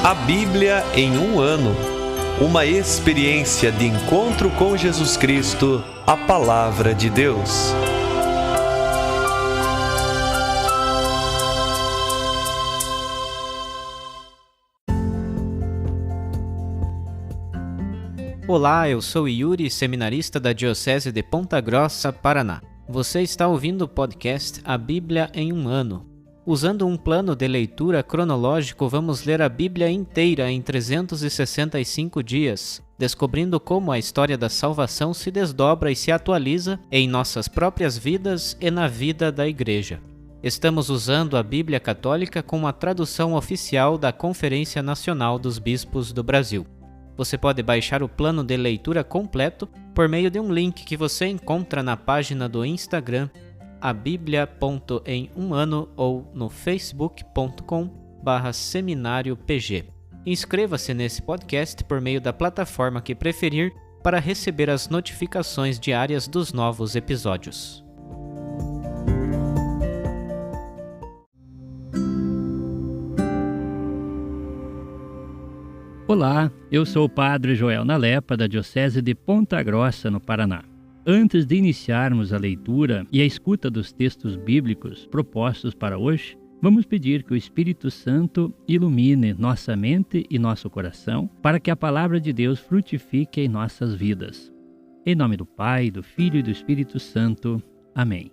A Bíblia em um ano. Uma experiência de encontro com Jesus Cristo, a Palavra de Deus. Olá, eu sou Yuri, seminarista da Diocese de Ponta Grossa, Paraná. Você está ouvindo o podcast A Bíblia em um ano. Usando um plano de leitura cronológico, vamos ler a Bíblia inteira em 365 dias, descobrindo como a história da salvação se desdobra e se atualiza em nossas próprias vidas e na vida da Igreja. Estamos usando a Bíblia Católica com a tradução oficial da Conferência Nacional dos Bispos do Brasil. Você pode baixar o plano de leitura completo por meio de um link que você encontra na página do Instagram abiblia.emumano ou no facebook.com/seminariopg. Inscreva-se nesse podcast por meio da plataforma que preferir para receber as notificações diárias dos novos episódios. Olá, eu sou o Padre Joel Nalepa, da Diocese de Ponta Grossa, no Paraná. Antes de iniciarmos a leitura e a escuta dos textos bíblicos propostos para hoje, vamos pedir que o Espírito Santo ilumine nossa mente e nosso coração para que a Palavra de Deus frutifique em nossas vidas. Em nome do Pai, do Filho e do Espírito Santo. Amém.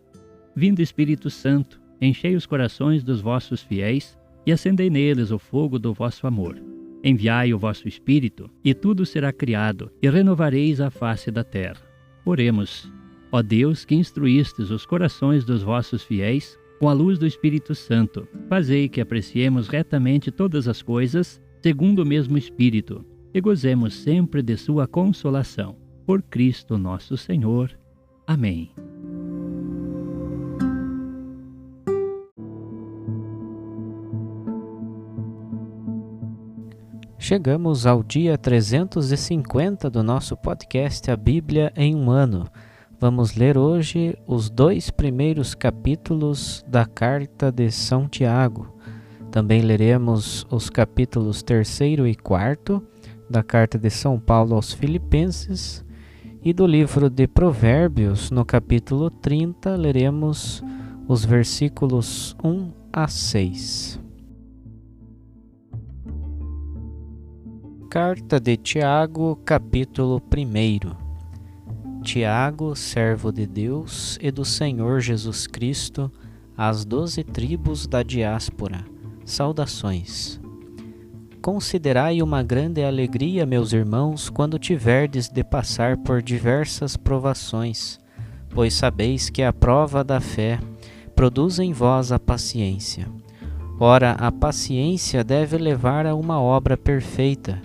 Vindo Espírito Santo, enchei os corações dos vossos fiéis e acendei neles o fogo do vosso amor. Enviai o vosso Espírito, e tudo será criado, e renovareis a face da terra. Oremos. Ó Deus, que instruístes os corações dos vossos fiéis com a luz do Espírito Santo, fazei que apreciemos retamente todas as coisas, segundo o mesmo Espírito, e gozemos sempre de sua consolação. Por Cristo nosso Senhor. Amém. Chegamos ao dia 350 do nosso podcast A Bíblia em um ano. Vamos ler hoje os 2 primeiros capítulos da Carta de São Tiago. Também leremos os capítulos 3º e 4º da Carta de São Paulo aos Filipenses. E do livro de Provérbios, no capítulo 30, leremos os versículos 1 a 6. Carta de Tiago, capítulo 1. Tiago, servo de Deus e do Senhor Jesus Cristo, às 12 tribos da diáspora, saudações. Considerai uma grande alegria, meus irmãos, quando tiverdes de passar por diversas provações, pois sabeis que a prova da fé produz em vós a paciência. Ora, a paciência deve levar a uma obra perfeita,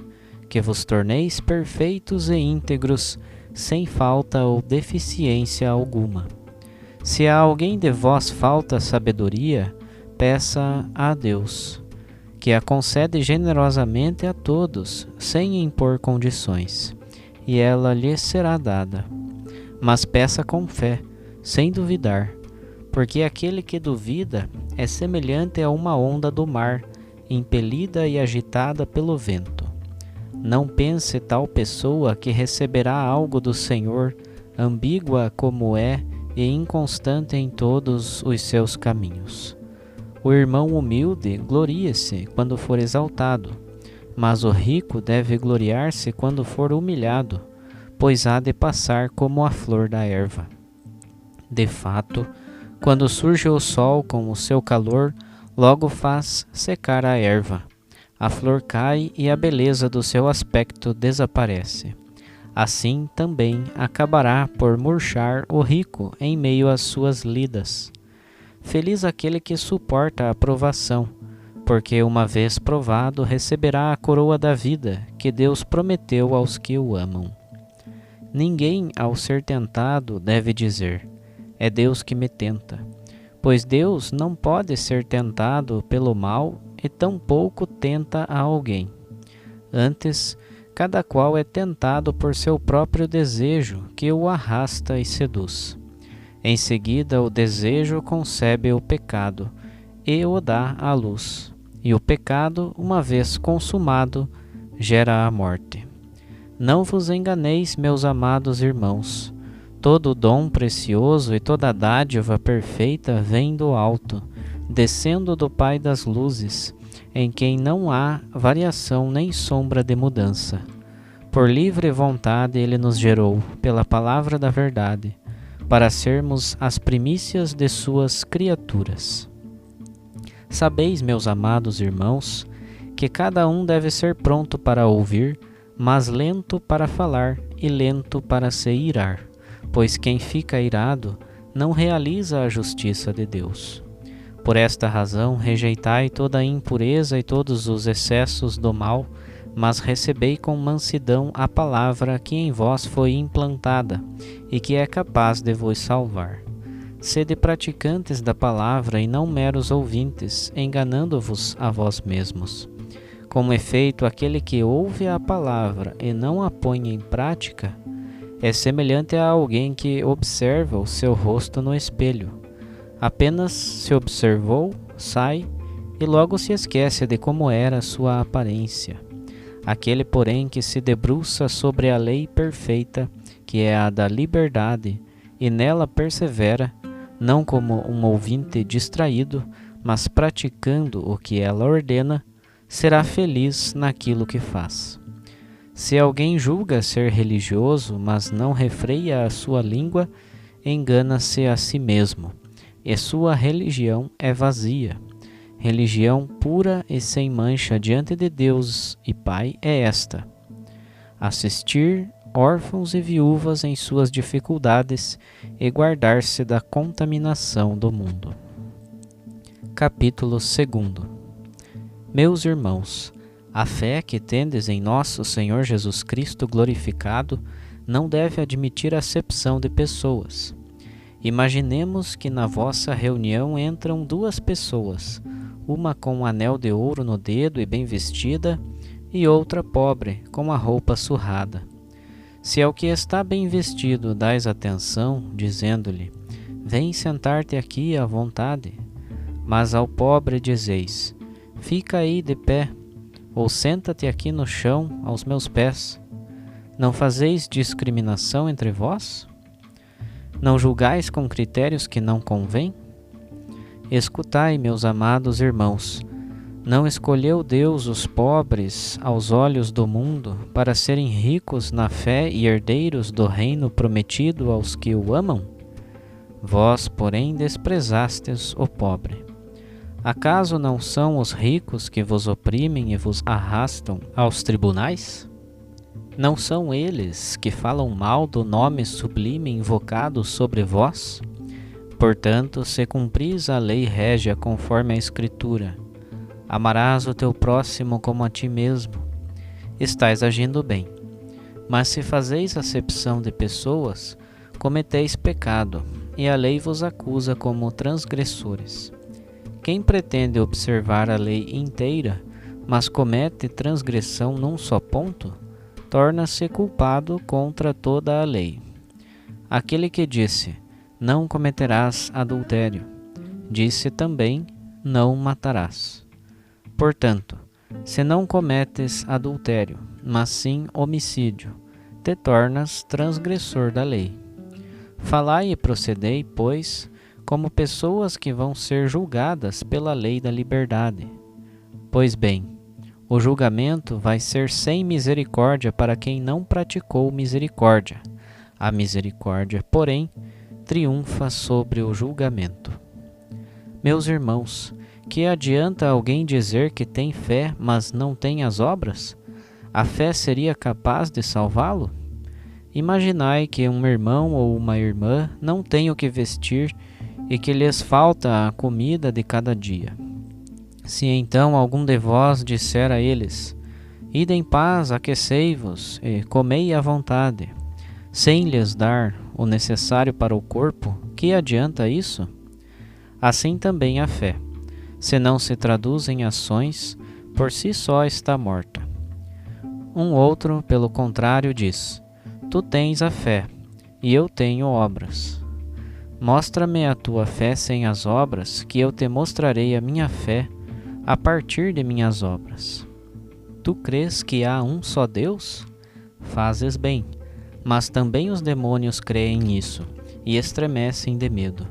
que vos torneis perfeitos e íntegros, sem falta ou deficiência alguma. Se a alguém de vós falta sabedoria, peça a Deus, que a concede generosamente a todos, sem impor condições, e ela lhe será dada. Mas peça com fé, sem duvidar, porque aquele que duvida é semelhante a uma onda do mar, impelida e agitada pelo vento. Não pense tal pessoa que receberá algo do Senhor, ambígua como é e inconstante em todos os seus caminhos. O irmão humilde glorie-se quando for exaltado, mas o rico deve gloriar-se quando for humilhado, pois há de passar como a flor da erva. De fato, quando surge o sol com o seu calor, logo faz secar a erva. A flor cai e a beleza do seu aspecto desaparece. Assim também acabará por murchar o rico em meio às suas lidas. Feliz aquele que suporta a provação, porque uma vez provado receberá a coroa da vida que Deus prometeu aos que o amam. Ninguém, ao ser tentado, deve dizer: é Deus que me tenta, pois Deus não pode ser tentado pelo mal e tampouco tenta a alguém. Antes, cada qual é tentado por seu próprio desejo, que o arrasta e seduz. Em seguida, o desejo concebe o pecado e o dá à luz. e o pecado, uma vez consumado, gera a morte. Não vos enganeis, meus amados irmãos. Todo dom precioso e toda dádiva perfeita vem do alto, descendo do Pai das luzes, em quem não há variação nem sombra de mudança. Por livre vontade ele nos gerou, pela palavra da verdade, para sermos as primícias de suas criaturas. Sabeis, meus amados irmãos, que cada um deve ser pronto para ouvir, mas lento para falar e lento para se irar, pois quem fica irado não realiza a justiça de Deus. Por esta razão, rejeitai toda a impureza e todos os excessos do mal, mas recebei com mansidão a palavra que em vós foi implantada e que é capaz de vos salvar. Sede praticantes da palavra e não meros ouvintes, enganando-vos a vós mesmos. Com efeito, aquele que ouve a palavra e não a põe em prática, é semelhante a alguém que observa o seu rosto no espelho. Apenas se observou, sai e logo se esquece de como era sua aparência. Aquele, porém, que se debruça sobre a lei perfeita, que é a da liberdade, e nela persevera, não como um ouvinte distraído, mas praticando o que ela ordena, será feliz naquilo que faz. Se alguém julga ser religioso, mas não refreia a sua língua, engana-se a si mesmo, e sua religião é vazia. Religião pura e sem mancha diante de Deus e Pai é esta: assistir órfãos e viúvas em suas dificuldades e guardar-se da contaminação do mundo. Capítulo 2. Meus irmãos, a fé que tendes em nosso Senhor Jesus Cristo glorificado não deve admitir acepção de pessoas. Imaginemos que na vossa reunião entram duas pessoas, uma com um anel de ouro no dedo e bem vestida, e outra pobre, com a roupa surrada. Se ao que está bem vestido dais atenção, dizendo-lhe: vem sentar-te aqui à vontade, mas ao pobre dizeis: fica aí de pé, ou senta-te aqui no chão aos meus pés, não fazeis discriminação entre vós? Não julgais com critérios que não convêm? Escutai, meus amados irmãos, não escolheu Deus os pobres aos olhos do mundo para serem ricos na fé e herdeiros do reino prometido aos que o amam? Vós, porém, desprezastes o pobre. Acaso não são os ricos que vos oprimem e vos arrastam aos tribunais? Não são eles que falam mal do nome sublime invocado sobre vós? Portanto, se cumpris a lei régia conforme a Escritura, amarás o teu próximo como a ti mesmo, estais agindo bem. Mas se fazeis acepção de pessoas, cometeis pecado, e a lei vos acusa como transgressores. Quem pretende observar a lei inteira, mas comete transgressão num só ponto, torna-se culpado contra toda a lei. Aquele que disse: não cometerás adultério, disse também: não matarás. Portanto, se não cometes adultério, mas sim homicídio, te tornas transgressor da lei. Falai e procedei, pois, como pessoas que vão ser julgadas pela lei da liberdade. Pois bem, o julgamento vai ser sem misericórdia para quem não praticou misericórdia. A misericórdia, porém, triunfa sobre o julgamento. Meus irmãos, que adianta alguém dizer que tem fé, mas não tem as obras? A fé seria capaz de salvá-lo? Imaginai que um irmão ou uma irmã não tem o que vestir e que lhes falta a comida de cada dia. Se então algum de vós disser a eles: ide em paz, aquecei-vos e comei à vontade, sem lhes dar o necessário para o corpo, que adianta isso? Assim também a fé, se não se traduz em ações, por si só está morta. Um outro, pelo contrário, diz: tu tens a fé, e eu tenho obras. Mostra-me a tua fé sem as obras, que eu te mostrarei a minha fé, a partir de minhas obras. Tu crês que há um só Deus? Fazes bem, mas também os demônios creem nisso e estremecem de medo.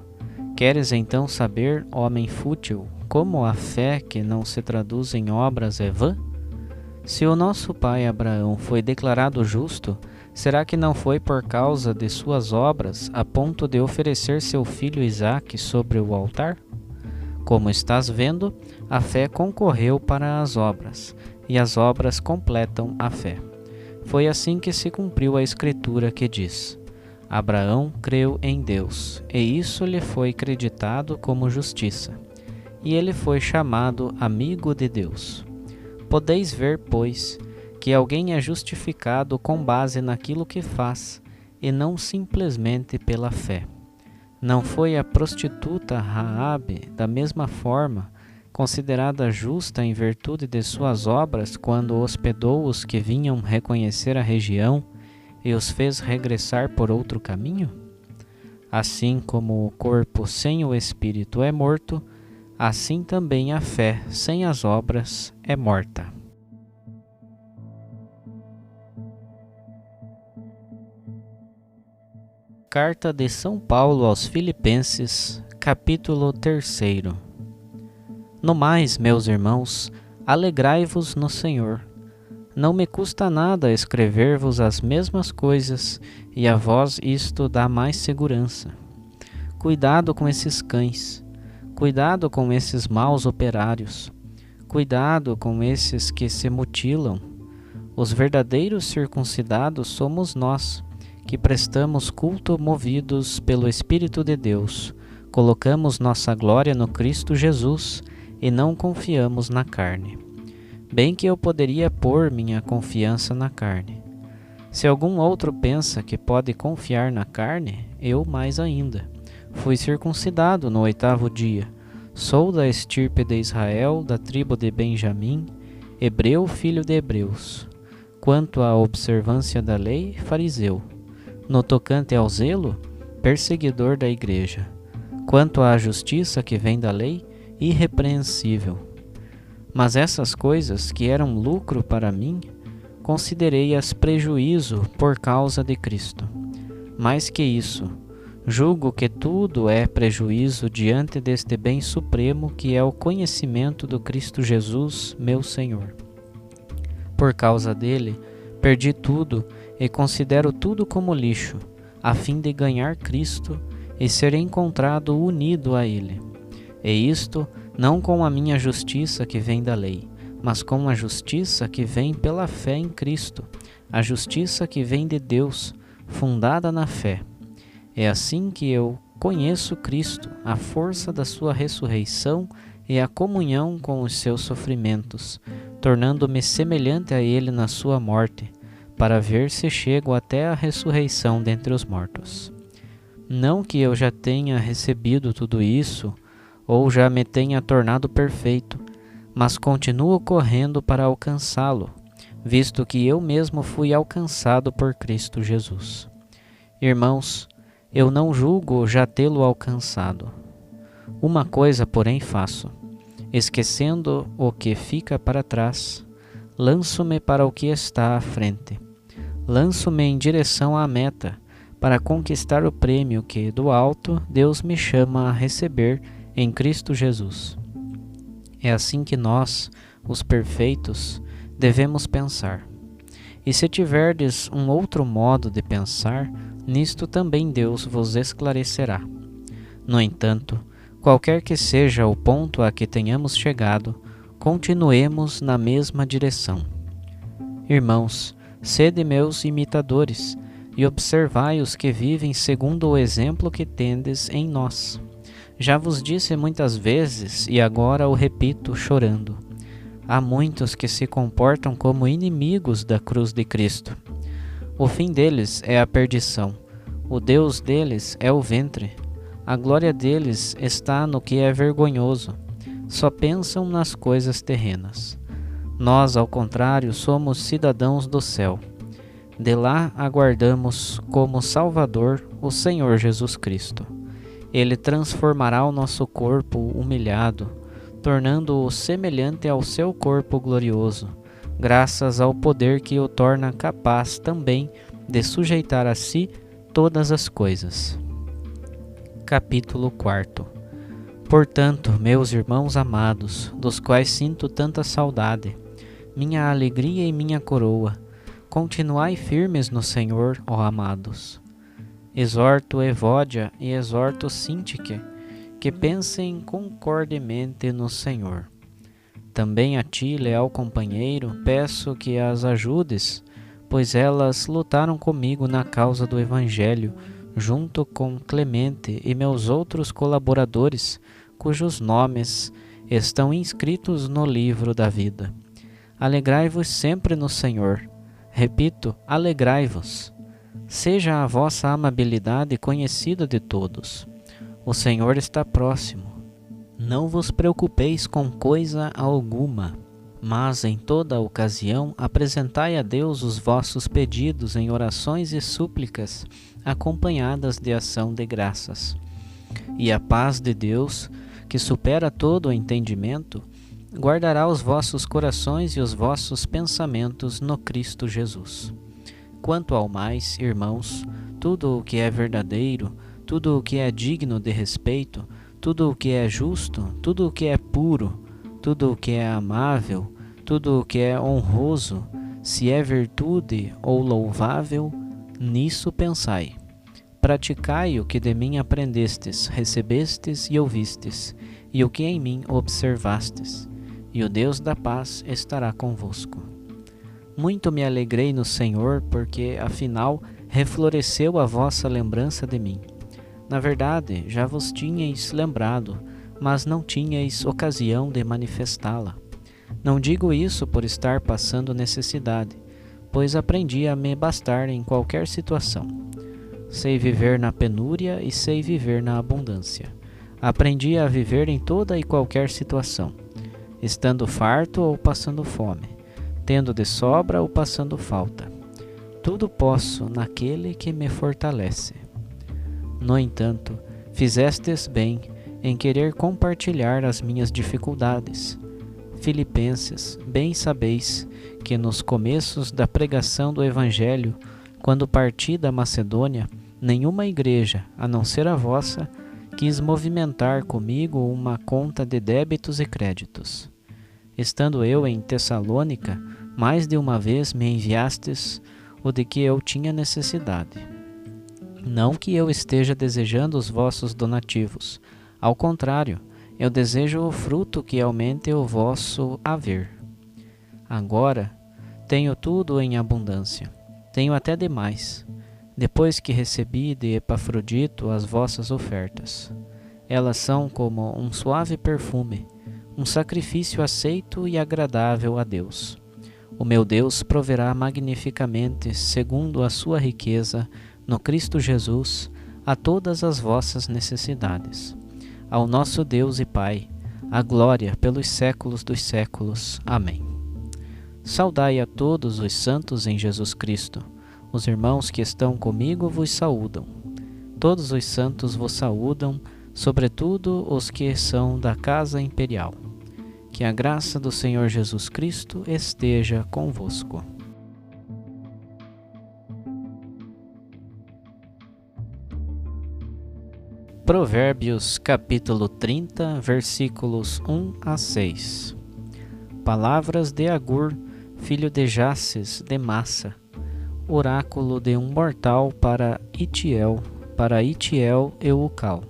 Queres então saber, homem fútil, como a fé que não se traduz em obras é vã? Se o nosso pai Abraão foi declarado justo, será que não foi por causa de suas obras a ponto de oferecer seu filho Isaque sobre o altar? Como estás vendo, a fé concorreu para as obras, e as obras completam a fé. Foi assim que se cumpriu a Escritura que diz: Abraão creu em Deus, e isso lhe foi creditado como justiça, e ele foi chamado amigo de Deus. Podeis ver, pois, que alguém é justificado com base naquilo que faz, e não simplesmente pela fé. Não foi a prostituta Raabe, da mesma forma, considerada justa em virtude de suas obras quando hospedou os que vinham reconhecer a região e os fez regressar por outro caminho? Assim como o corpo sem o espírito é morto, assim também a fé sem as obras é morta. Carta de São Paulo aos Filipenses, capítulo 3. No mais, meus irmãos, alegrai-vos no Senhor. Não me custa nada escrever-vos as mesmas coisas, e a vós isto dá mais segurança. Cuidado com esses cães, cuidado com esses maus operários, cuidado com esses que se mutilam. Os verdadeiros circuncidados somos nós, que prestamos culto movidos pelo Espírito de Deus, colocamos nossa glória no Cristo Jesus e não confiamos na carne. Bem que eu poderia pôr minha confiança na carne. Se algum outro pensa que pode confiar na carne, eu mais ainda. Fui circuncidado no 8º dia, sou da estirpe de Israel, da tribo de Benjamim, hebreu, filho de hebreus. Quanto à observância da lei, fariseu. No tocante ao zelo, perseguidor da igreja. Quanto à justiça que vem da lei, irrepreensível. Mas essas coisas que eram lucro para mim, considerei-as prejuízo por causa de Cristo. Mais que isso, julgo que tudo é prejuízo diante deste bem supremo que é o conhecimento do Cristo Jesus, meu Senhor. Por causa dele, perdi tudo e considero tudo como lixo, a fim de ganhar Cristo e ser encontrado unido a Ele. E isto não com a minha justiça que vem da lei, mas com a justiça que vem pela fé em Cristo, a justiça que vem de Deus, fundada na fé. É assim que eu conheço Cristo, a força da sua ressurreição e a comunhão com os seus sofrimentos, tornando-me semelhante a Ele na sua morte, para ver se chego até a ressurreição dentre os mortos. Não que eu já tenha recebido tudo isso, ou já me tenha tornado perfeito, mas continuo correndo para alcançá-lo, visto que eu mesmo fui alcançado por Cristo Jesus. Irmãos, eu não julgo já tê-lo alcançado. Uma coisa, porém, faço, esquecendo o que fica para trás, lanço-me para o que está à frente. Lanço-me em direção à meta, para conquistar o prêmio que, do alto, Deus me chama a receber em Cristo Jesus. É assim que nós, os perfeitos, devemos pensar. E se tiverdes um outro modo de pensar, nisto também Deus vos esclarecerá. No entanto, qualquer que seja o ponto a que tenhamos chegado, continuemos na mesma direção. Irmãos, sede meus imitadores, e observai os que vivem segundo o exemplo que tendes em nós. Já vos disse muitas vezes, e agora o repito chorando. Há muitos que se comportam como inimigos da cruz de Cristo. O fim deles é a perdição. O Deus deles é o ventre. A glória deles está no que é vergonhoso. Só pensam nas coisas terrenas. Nós, ao contrário, somos cidadãos do céu. De lá aguardamos como Salvador o Senhor Jesus Cristo. Ele transformará o nosso corpo humilhado, tornando-o semelhante ao seu corpo glorioso, graças ao poder que o torna capaz também de sujeitar a si todas as coisas. Capítulo 4. Portanto, meus irmãos amados, dos quais sinto tanta saudade, minha alegria e minha coroa, continuai firmes no Senhor, ó amados. Exorto Evódia e exorto Sintique, que pensem concordemente no Senhor. Também a ti, leal companheiro, peço que as ajudes, pois elas lutaram comigo na causa do Evangelho, junto com Clemente e meus outros colaboradores, cujos nomes estão inscritos no livro da vida. Alegrai-vos sempre no Senhor. Repito, alegrai-vos. Seja a vossa amabilidade conhecida de todos. O Senhor está próximo. Não vos preocupeis com coisa alguma, mas em toda ocasião apresentai a Deus os vossos pedidos em orações e súplicas, acompanhadas de ação de graças. E a paz de Deus, que supera todo o entendimento, guardará os vossos corações e os vossos pensamentos no Cristo Jesus. Quanto ao mais, irmãos, tudo o que é verdadeiro, tudo o que é digno de respeito, tudo o que é justo, tudo o que é puro, tudo o que é amável, tudo o que é honroso, se é virtude ou louvável, nisso pensai. Praticai o que de mim aprendestes, recebestes e ouvistes, e o que em mim observastes, e o Deus da paz estará convosco. Muito me alegrei no Senhor, porque, afinal, refloresceu a vossa lembrança de mim. Na verdade, já vos tinhais lembrado, mas não tinhais ocasião de manifestá-la. Não digo isso por estar passando necessidade, pois aprendi a me bastar em qualquer situação. Sei viver na penúria e sei viver na abundância. Aprendi a viver em toda e qualquer situação, estando farto ou passando fome, tendo de sobra ou passando falta. Tudo posso naquele que me fortalece. No entanto, fizestes bem em querer compartilhar as minhas dificuldades. Filipenses, bem sabeis que nos começos da pregação do Evangelho, quando parti da Macedônia, nenhuma igreja, a não ser a vossa, quis movimentar comigo uma conta de débitos e créditos. Estando eu em Tessalônica, mais de uma vez me enviastes o de que eu tinha necessidade. Não que eu esteja desejando os vossos donativos, ao contrário, eu desejo o fruto que aumente o vosso haver. Agora, tenho tudo em abundância, tenho até demais, depois que recebi de Epafrodito as vossas ofertas. Elas são como um suave perfume, um sacrifício aceito e agradável a Deus. O meu Deus proverá magnificamente, segundo a sua riqueza, no Cristo Jesus, a todas as vossas necessidades. Ao nosso Deus e Pai, a glória pelos séculos dos séculos. Amém. Saudai a todos os santos em Jesus Cristo. Os irmãos que estão comigo vos saúdam. Todos os santos vos saúdam, sobretudo os que são da casa imperial. Que a graça do Senhor Jesus Cristo esteja convosco. Provérbios capítulo 30, versículos 1 a 6. Palavras de Agur, filho de Jaces de Massa, oráculo de um mortal para Itiel Eucal.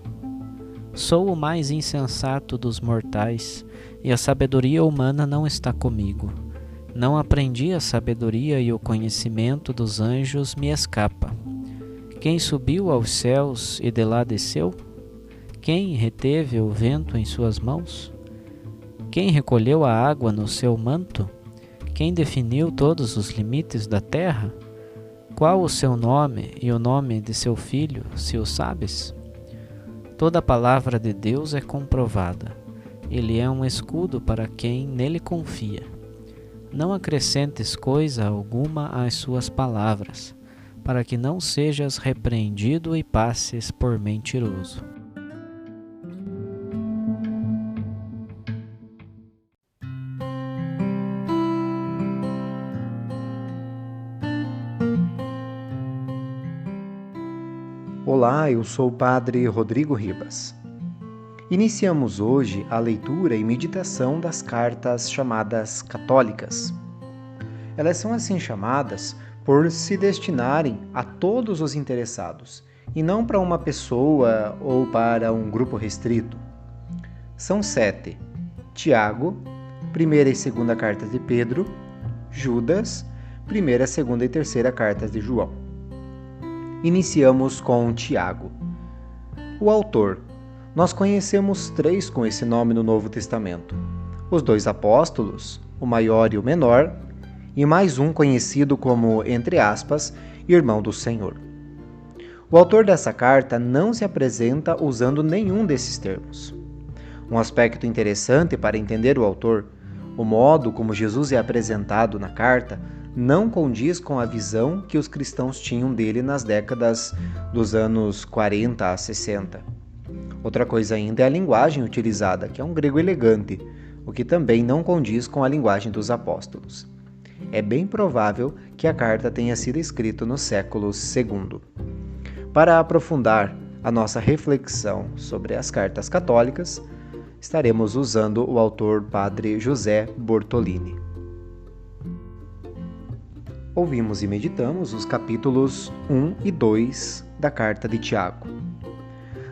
Sou o mais insensato dos mortais, e a sabedoria humana não está comigo. Não aprendi a sabedoria, e o conhecimento dos anjos me escapa. Quem subiu aos céus e de lá desceu? Quem reteve o vento em suas mãos? Quem recolheu a água no seu manto? Quem definiu todos os limites da terra? Qual o seu nome e o nome de seu filho, se o sabes? Toda a palavra de Deus é comprovada. Ele é um escudo para quem nele confia. Não acrescentes coisa alguma às suas palavras, para que não sejas repreendido e passes por mentiroso. Olá, eu sou o Padre Rodrigo Ribas. Iniciamos hoje a leitura e meditação das cartas chamadas católicas. Elas são assim chamadas por se destinarem a todos os interessados, e não para uma pessoa ou para um grupo restrito. São 7: Tiago, 1ª e 2ª cartas de Pedro, Judas, 1ª, 2ª e 3ª cartas de João. Iniciamos com Tiago. O autor. Nós conhecemos 3 com esse nome no Novo Testamento: os 2 apóstolos, o maior e o menor, e mais um conhecido como, entre aspas, irmão do Senhor. O autor dessa carta não se apresenta usando nenhum desses termos. Um aspecto interessante para entender o autor: o modo como Jesus é apresentado na carta não condiz com a visão que os cristãos tinham dele nas décadas dos anos 40 a 60. Outra coisa ainda é a linguagem utilizada, que é um grego elegante, o que também não condiz com a linguagem dos apóstolos. É bem provável que a carta tenha sido escrita no século II. Para aprofundar a nossa reflexão sobre as cartas católicas, estaremos usando o autor Padre José Bortolini. Ouvimos e meditamos os capítulos 1 e 2 da carta de Tiago.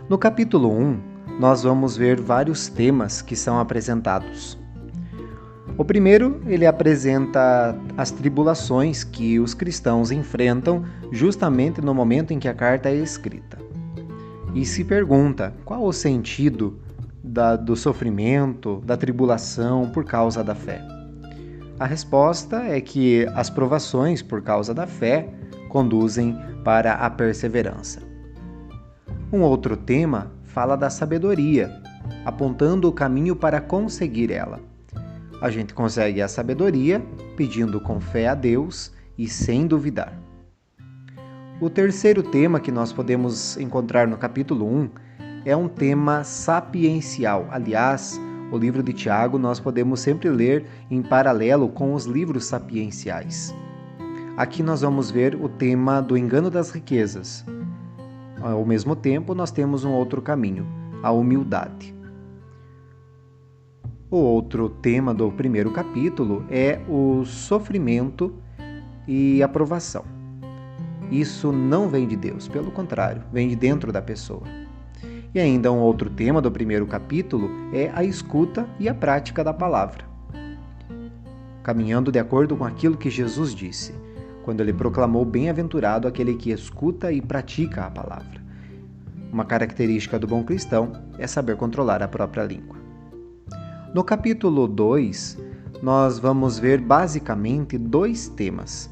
No capítulo 1, nós vamos ver vários temas que são apresentados. O primeiro, ele apresenta as tribulações que os cristãos enfrentam justamente no momento em que a carta é escrita. E se pergunta qual o sentido do sofrimento, da tribulação por causa da fé. A resposta é que as provações por causa da fé conduzem para a perseverança. Um outro tema fala da sabedoria, apontando o caminho para conseguir ela. A gente consegue a sabedoria pedindo com fé a Deus e sem duvidar. O terceiro tema que nós podemos encontrar no capítulo 1 é um tema sapiencial. Aliás, o livro de Tiago nós podemos sempre ler em paralelo com os livros sapienciais. Aqui nós vamos ver o tema do engano das riquezas. Ao mesmo tempo, nós temos um outro caminho, a humildade. O outro tema do primeiro capítulo é o sofrimento e a provação. Isso não vem de Deus, pelo contrário, vem de dentro da pessoa. E ainda um outro tema do primeiro capítulo é a escuta e a prática da palavra. Caminhando de acordo com aquilo que Jesus disse, quando ele proclamou bem-aventurado aquele que escuta e pratica a palavra. Uma característica do bom cristão é saber controlar a própria língua. No capítulo 2, nós vamos ver basicamente 2 temas: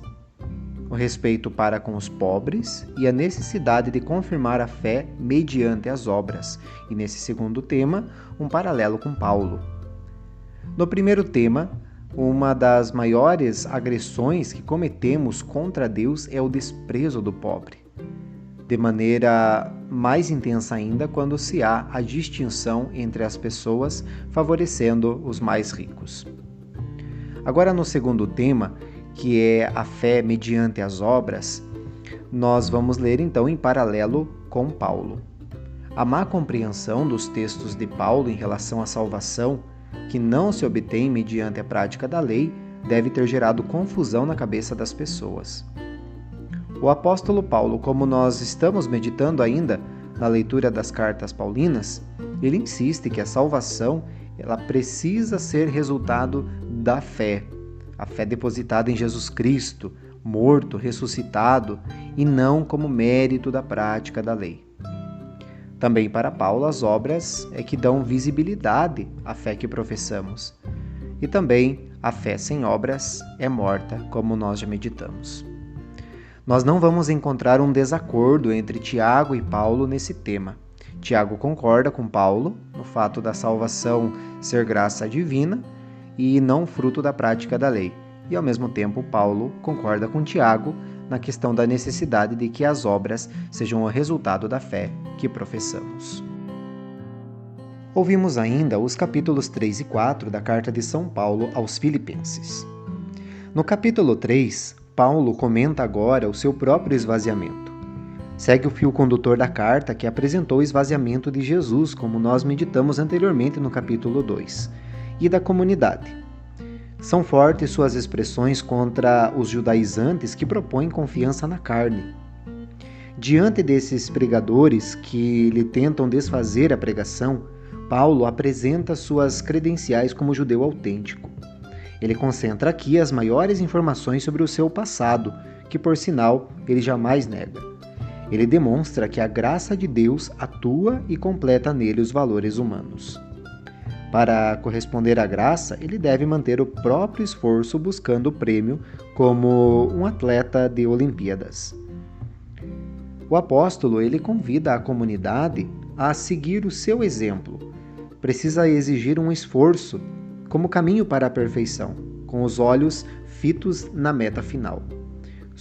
o respeito para com os pobres e a necessidade de confirmar a fé mediante as obras, e nesse segundo tema, um paralelo com Paulo. No primeiro tema, uma das maiores agressões que cometemos contra Deus é o desprezo do pobre, de maneira mais intensa ainda quando se há a distinção entre as pessoas, favorecendo os mais ricos. Agora, no segundo tema, que é a fé mediante as obras, nós vamos ler então em paralelo com Paulo. A má compreensão dos textos de Paulo em relação à salvação, que não se obtém mediante a prática da lei, deve ter gerado confusão na cabeça das pessoas. O apóstolo Paulo, como nós estamos meditando ainda na leitura das cartas paulinas, ele insiste que a salvação ela precisa ser resultado da fé, a fé depositada em Jesus Cristo, morto, ressuscitado, e não como mérito da prática da lei. Também para Paulo, as obras é que dão visibilidade à fé que professamos. E também a fé sem obras é morta, como nós já meditamos. Nós não vamos encontrar um desacordo entre Tiago e Paulo nesse tema. Tiago concorda com Paulo no fato da salvação ser graça divina e não fruto da prática da lei. E, ao mesmo tempo, Paulo concorda com Tiago na questão da necessidade de que as obras sejam o resultado da fé que professamos. Ouvimos ainda os capítulos 3 e 4 da carta de São Paulo aos Filipenses. No capítulo 3, Paulo comenta agora o seu próprio esvaziamento. Segue o fio condutor da carta que apresentou o esvaziamento de Jesus, como nós meditamos anteriormente no capítulo 2, e da comunidade. São fortes suas expressões contra os judaizantes que propõem confiança na carne. Diante desses pregadores que lhe tentam desfazer a pregação, Paulo apresenta suas credenciais como judeu autêntico. Ele concentra aqui as maiores informações sobre o seu passado, que por sinal ele jamais nega. Ele demonstra que a graça de Deus atua e completa nele os valores humanos. Para corresponder à graça, ele deve manter o próprio esforço buscando o prêmio como um atleta de Olimpíadas. O apóstolo ele convida a comunidade a seguir o seu exemplo. Precisa exigir um esforço como caminho para a perfeição, com os olhos fitos na meta final.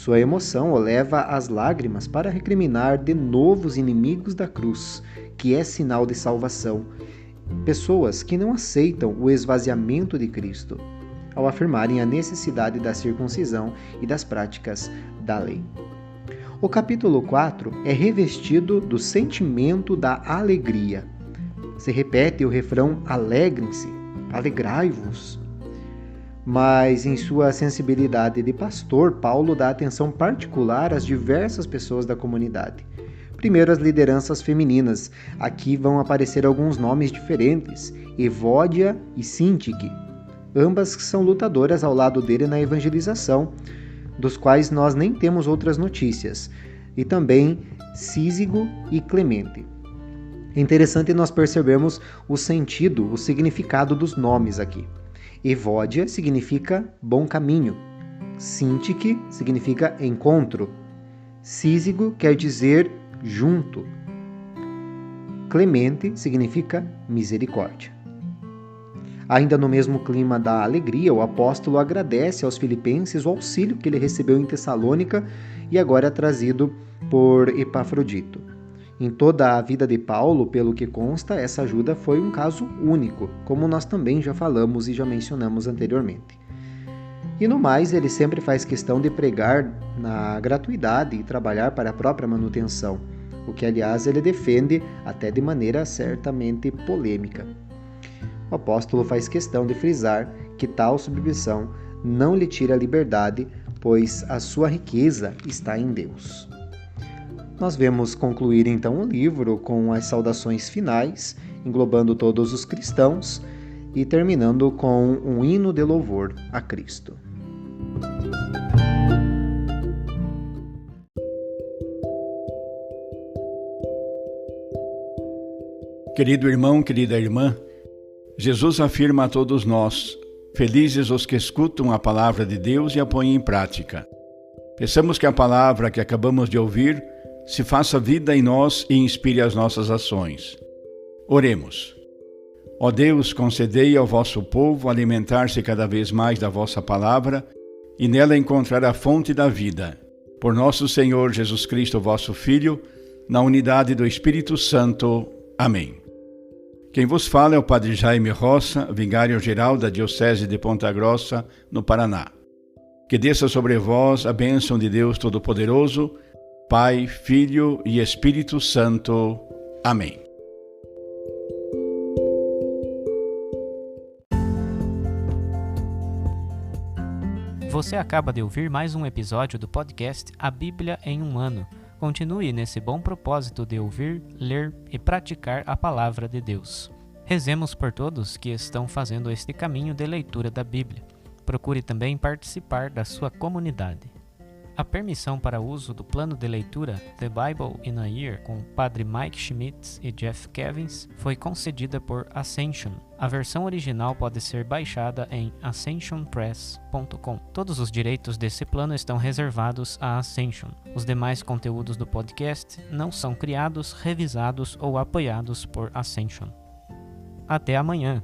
Sua emoção o leva às lágrimas para recriminar de novo os inimigos da cruz, que é sinal de salvação, pessoas que não aceitam o esvaziamento de Cristo, ao afirmarem a necessidade da circuncisão e das práticas da lei. O capítulo 4 é revestido do sentimento da alegria. Se repete o refrão: alegrem-se, alegrai-vos. Mas em sua sensibilidade de pastor, Paulo dá atenção particular às diversas pessoas da comunidade. Primeiro, as lideranças femininas. Aqui vão aparecer alguns nomes diferentes: Evódia e Sintique. Ambas são lutadoras ao lado dele na evangelização, dos quais nós nem temos outras notícias. E também Císigo e Clemente. É interessante nós percebermos o sentido, o significado dos nomes aqui. Evódia significa bom caminho. Sintique significa encontro. Císigo quer dizer junto. Clemente significa misericórdia. Ainda no mesmo clima da alegria, o apóstolo agradece aos filipenses o auxílio que ele recebeu em Tessalônica e agora é trazido por Epafrodito. Em toda a vida de Paulo, pelo que consta, essa ajuda foi um caso único, como nós também já falamos e já mencionamos anteriormente. E no mais, ele sempre faz questão de pregar na gratuidade e trabalhar para a própria manutenção, o que, aliás, ele defende até de maneira certamente polêmica. O apóstolo faz questão de frisar que tal submissão não lhe tira a liberdade, pois a sua riqueza está em Deus. Nós vemos concluir então o livro com as saudações finais, englobando todos os cristãos e terminando com um hino de louvor a Cristo. Querido irmão, querida irmã, Jesus afirma a todos nós: felizes os que escutam a palavra de Deus e a põem em prática. Peçamos que a palavra que acabamos de ouvir se faça vida em nós e inspire as nossas ações. Oremos. Ó Deus, concedei ao vosso povo alimentar-se cada vez mais da vossa palavra e nela encontrar a fonte da vida. Por nosso Senhor Jesus Cristo, vosso Filho, na unidade do Espírito Santo. Amém. Quem vos fala é o Padre Jaime Roça, vigário-geral da Diocese de Ponta Grossa, no Paraná. Que desça sobre vós a bênção de Deus Todo-Poderoso, Pai, Filho e Espírito Santo. Amém. Você acaba de ouvir mais um episódio do podcast A Bíblia em um Ano. Continue nesse bom propósito de ouvir, ler e praticar a Palavra de Deus. Rezemos por todos que estão fazendo este caminho de leitura da Bíblia. Procure também participar da sua comunidade. A permissão para uso do plano de leitura The Bible in a Year com o Padre Mike Schmitz e Jeff Kevins foi concedida por Ascension. A versão original pode ser baixada em ascensionpress.com. Todos os direitos desse plano estão reservados à Ascension. Os demais conteúdos do podcast não são criados, revisados ou apoiados por Ascension. Até amanhã!